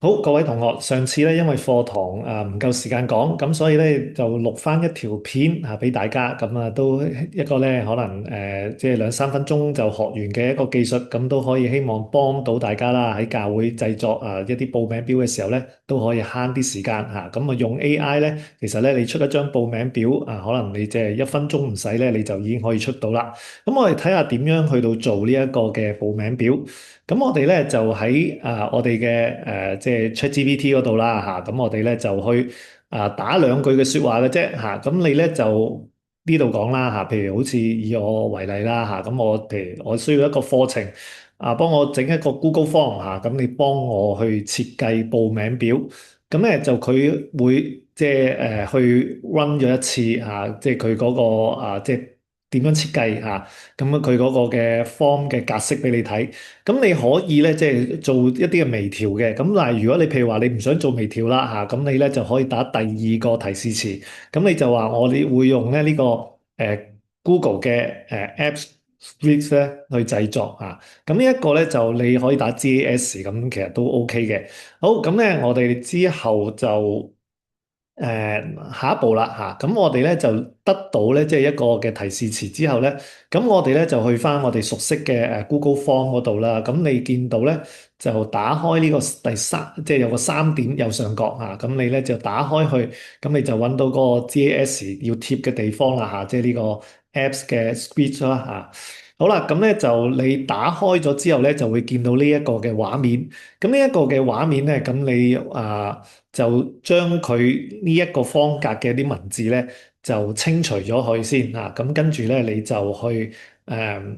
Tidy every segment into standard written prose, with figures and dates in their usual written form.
好，各位同學，上次咧因為課堂唔夠時間講，咁所以咧就錄翻一條片俾大家，咁都一個咧可能即係兩三分鐘就學完嘅一個技術，咁都可以希望幫到大家啦。喺教會製作一啲報名表嘅時候咧，都可以慳啲時間嚇。咁用 AI 咧，其實咧你出一張報名表可能你即係一分鐘唔使咧，你就已經可以出到啦。咁我哋睇下點樣去到做呢一個嘅報名表。咁我哋咧就喺我哋嘅即係 ChatGPT 嗰度啦嚇，咁我哋咧就去打兩句嘅説話嘅啫嚇，咁你咧就呢度講啦嚇，譬如好似以我為例啦嚇，咁我譬如我需要一個課程幫我整一個 Google Form 嚇，咁你幫我去設計報名表，咁咧就佢會即係去 run 咗一次嚇，即係佢嗰個即係點樣設計嚇，咁佢嗰個嘅 form 嘅格式俾你睇。咁你可以咧，即係做一啲嘅微調嘅。咁但係如果你譬如話你唔想做微調啦嚇，咁你咧就可以打第二個提示詞。咁你就話我哋會用咧呢個Google 嘅Apps Script 咧去製作啊。咁呢一個咧就你可以打 GAS，咁其實都 OK 嘅。好，咁咧我哋之後就下一步啦嚇，咁我哋咧就得到咧即係一個嘅提示詞之後咧，咁我哋咧就去翻我哋熟悉嘅Google Form 嗰度啦。咁你見到咧就打開呢個第三，即係有個三點右上角嚇，咁你咧就打開去，咁你就揾到嗰個 GAS 要貼嘅地方啦嚇，即係呢個 Apps 嘅 Script 啦嚇。好啦，咁咧就你打開咗之後咧，就會見到呢一個嘅畫面。咁呢一個嘅畫面咧，咁你就將佢呢一個方格嘅啲文字咧，就清除咗佢先嚇。咁跟住咧，你就去誒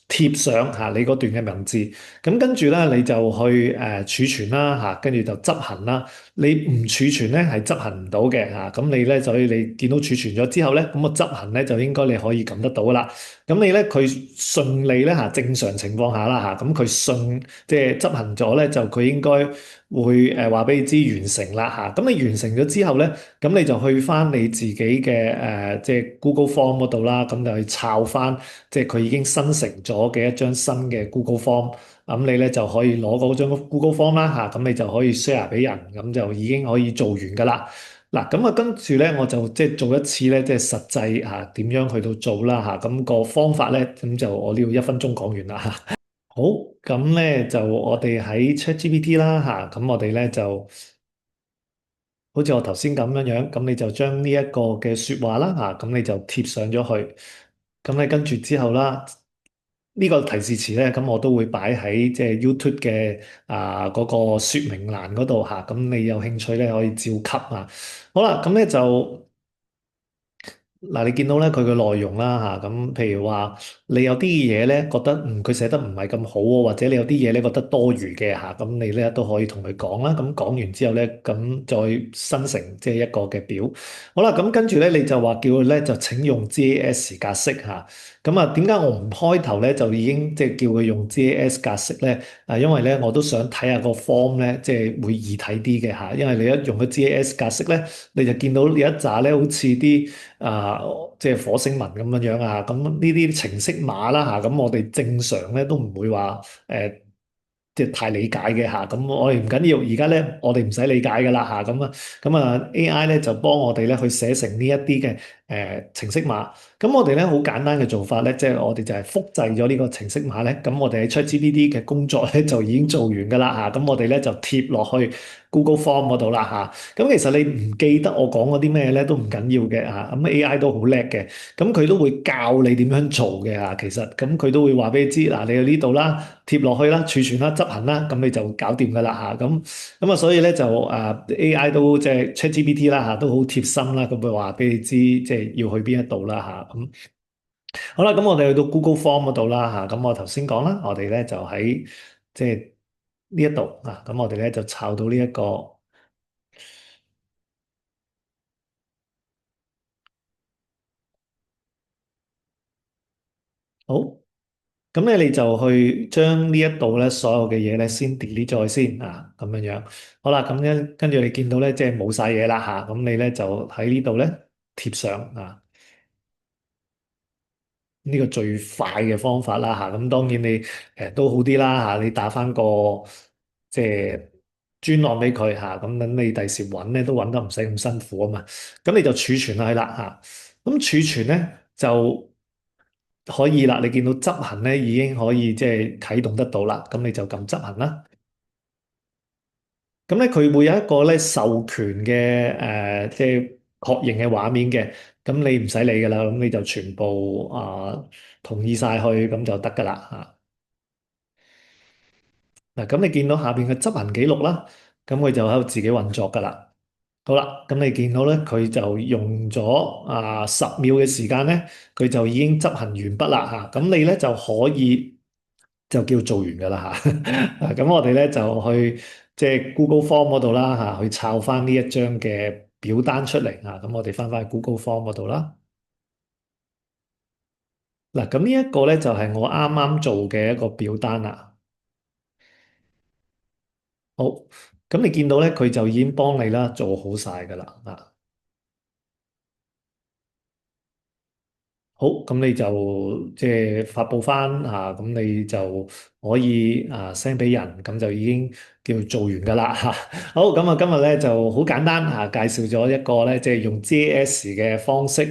貼上嚇你嗰段嘅文字。咁跟住咧，你就去儲存啦嚇，跟住就執行啦。你唔儲存咧係執行唔到嘅嚇。咁你咧，所以你見到儲存咗之後咧，咁個執行咧就應該你可以撳得到啦。咁你咧佢順利咧嚇，正常情況下啦嚇，咁佢順即係執行咗咧，就佢應該會話俾你知完成啦嚇。咁你完成咗之後咧，咁你就去翻你自己嘅即係 Google Form 嗰度啦，咁就去抄翻即係佢已經生成咗嘅一張新嘅 Google Form。咁你咧就可以攞嗰張 Google Form 啦嚇，咁你就可以 share 俾人，咁就已經可以做完噶啦。嗱，咁跟住咧，我就即係做一次咧，即係實際點樣去到做啦嚇。咁個方法咧，咁就我呢度一分鐘講完啦嚇。好，咁咧就我哋喺 ChatGPT 啦嚇，咁我哋咧就好似我頭先咁樣樣，咁你就將呢一個嘅説話啦嚇，咁你就貼上咗去。咁你跟住之後啦，呢個提示詞咧，咁我都會擺喺即係 YouTube 嘅嗰個説明欄嗰度嚇。咁你有興趣咧可以照級啊。好啦，咁咧就。嗱，你見到咧佢嘅內容啦嚇，咁譬如話你有啲嘢咧覺得佢寫得唔係咁好喎，或者你有啲嘢咧覺得多餘嘅嚇，咁你咧都可以同佢講啦。咁講完之後咧，咁再生成即係一個嘅表。好啦，咁跟住咧你就話叫佢咧就請用 JAS 格式嚇。咁點解我唔開頭咧就已經即係叫佢用 JAS 格式咧？因為咧我都想睇下個 form 咧即係會易睇啲嘅嚇。因為你一用咗 JAS 格式咧，你就見到有一紮咧好似啲即係火星文咁樣樣啊，咁呢啲程式碼啦嚇，咁我哋正常咧都唔會話即係太理解嘅嚇，咁我哋唔緊要，而家咧我哋唔使理解㗎啦嚇，咁 AI 咧就幫我哋咧去寫成呢一啲嘅程式碼，咁我哋咧好簡單嘅做法咧，即係我哋就係複製咗呢個程式碼咧，咁我哋喺 ChatGPT 嘅工作咧就已經做完㗎啦嚇，咁我哋咧就貼落去 Google Form 嗰度啦嚇，咁其實你唔記得我講嗰啲咩咧都唔緊要嘅嚇，咁 AI 都好叻嘅，咁佢都會教你點樣做嘅嚇，其實咁佢都會話俾你知，嗱你喺呢度啦，貼落去啦，儲存啦，執行啦，咁你就搞掂噶啦嚇，咁所以咧就AI 都即係 ChatGPT 啦嚇，都好貼心啦，咁佢話俾你知即係要去邊一度啦嚇，咁好啦，咁我哋去到 Google Form 嗰度啦嚇，咁我頭先講啦，我哋咧就喺即係呢一度啊，咁我哋咧就抄到呢一個好。咁咧你就去將呢一度咧所有嘅嘢咧先 delete 咗先啊，咁樣樣。好啦，咁咧跟住你見到咧即係冇晒嘢啦嚇，咁你咧就喺呢度咧貼上啊，呢個最快嘅方法啦嚇。咁當然你都好啲啦嚇，你打翻個即係。專案俾佢嚇，咁等你第時揾咧都揾得唔使咁辛苦啊嘛。咁你就儲存落去啦嚇。咁儲存咧就可以啦。你見到執行咧已經可以即係啟動得到啦。咁你就撳執行啦。咁咧佢會有一個咧授權嘅即係確認嘅畫面嘅。咁你唔使理噶啦，咁你就全部同意晒去咁就得噶啦嚇。嗱，咁你見到下邊嘅執行記錄啦，咁佢就喺度自己運作噶啦。好啦，咁你見到咧，佢就用咗10秒嘅時間咧，佢就已經執行完畢啦嚇。咁你咧就可以就叫做完噶啦嚇。咁我哋咧就去即係 Google Form 嗰度啦嚇，去抄翻呢一張嘅表單出嚟啊。咁我哋翻返去 Google Form 嗰度啦。嗱，咁呢一個咧就係我啱啱做嘅一個表單啦。好，咁你見到咧，佢就已經幫你啦，做好晒噶啦啊。好，咁你就即係發布翻咁你就可以send 俾人，咁就已經叫做完噶啦嚇。好，咁今日咧就好簡單介紹咗一個咧，即係用 JS 嘅方式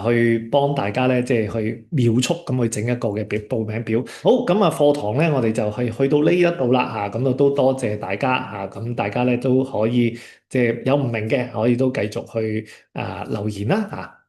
去幫大家咧，即係去秒速咁去整一個嘅報名表。好，咁課堂咧，我哋就去到呢一度啦嚇，咁都多謝大家咁大家咧都可以即係有唔明嘅，可以都繼續去留言啦嚇。